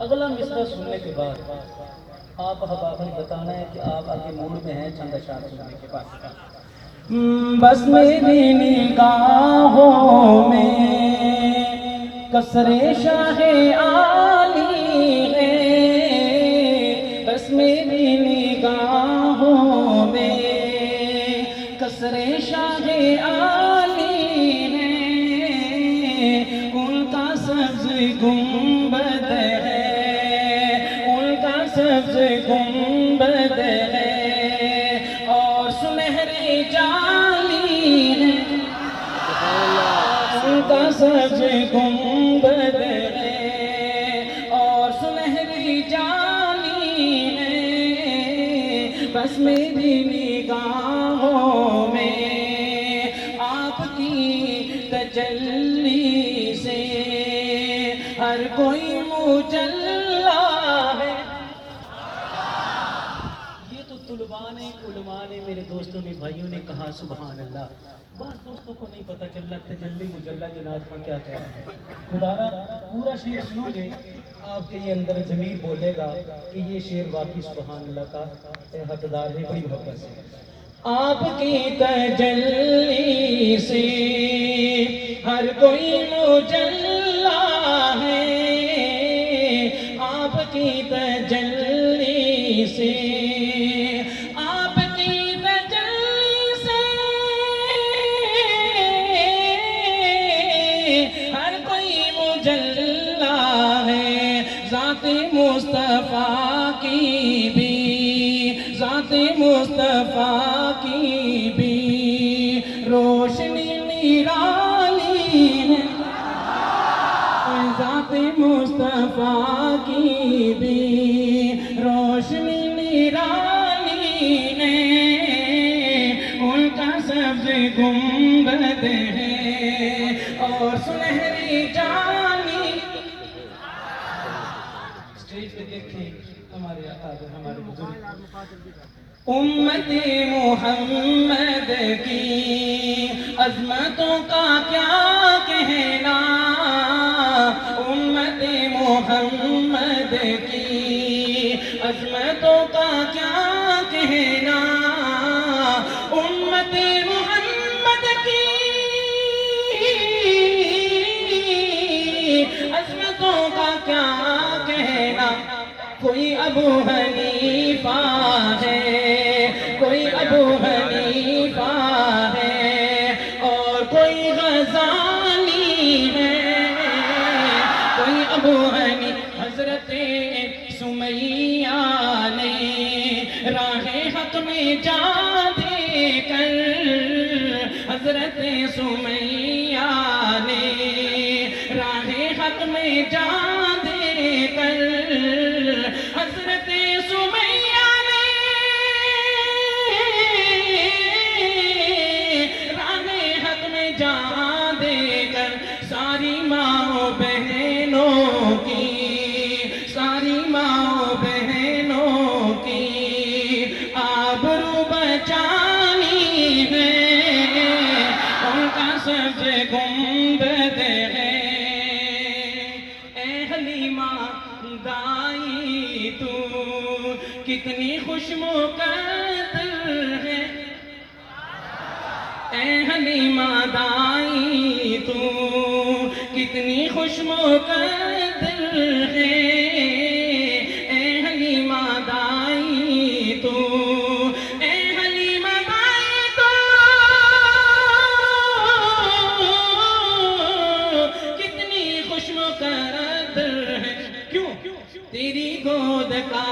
اگلا مصرع سننے کے بعد آپ حباباً بتانا ہے کہ آپ آگے موڈ میں ہیں چند اشعار سننے کے بعد. بس میری نگاہوں میں قصر شاہ عالی ہے، بس میری نگاہوں میں قصر شاہ عالی ہے، ان کا سبز گنبد ہے، ان کا سبز گنبد ہے اور سنہری جالی ہے، ان کا سبز گنبد ہے اور سنہری جالی ہے، بس میری نگاہوں میں آپ کی تجلی سے ہر کوئی مجلا ہے. یہ تو طلباء نے، علماء نے، میرے دوستوں نے، بھائیوں نے کہا سبحان اللہ. بعض دوستوں کو نہیں پتہ کہ اللہ تجلی مجلا جنات کا کیا کہنا ہے. خدارا پورا شعر سنو گے آپ کے یہ اندر ضمیر بولے گا کہ یہ شعر واقعی سبحان اللہ کا حقدار ہے. بڑی محبت سے آپ کی تجلی سے ہر کوئی مجلا ہے، آپ کی تجلی سے، آپ کی تجلی سے ہر کوئی مجلا ہے. ذات مصطفیٰ کی بھی، ذات مصطفیٰ کی بھی روشنی نرالی ہے، ذات مصطفیٰ کی بھی روشنی نرالی ہے، ان کا سبز گنبد ہے اور سنہری جالی. اسٹیج پہ دیکھیں ہمارے اکابر، ہمارے بزرگ. امت محمد کی عظمتوں کا کیا کہنا، امت محمد کی عظمتوں کا کیا کہنا، امت محمد کی عظمتوں کا کیا کہنا. کوئی ابو حنیفہ ہے، کوئی ابو حنیفہ ہے اور کوئی غزالی ہے، کوئی ابو حنیفہ. حضرت سمیہ نے راہ حق میں جا دے کر، حضرت سمیہ نے راہ حق میں جا دے کر، حضرت سمیہ نے راہ حق میں جا دے کر ساری ماں بہنوں کی، ساری ماں بہنوں کی آبرو بچانی ہے، ان کا سبز گنبد ہے. اے حلیمہ دائی تو کتنی خوش مقدر ہے، اے حلیمہ دائی تو کتنی خوش مقدر ہے، اے حلیمہ دائی تو، اے حلیمہ دائی تو کتنی خوش مقدر ہے. کیوں؟ تیری گود کا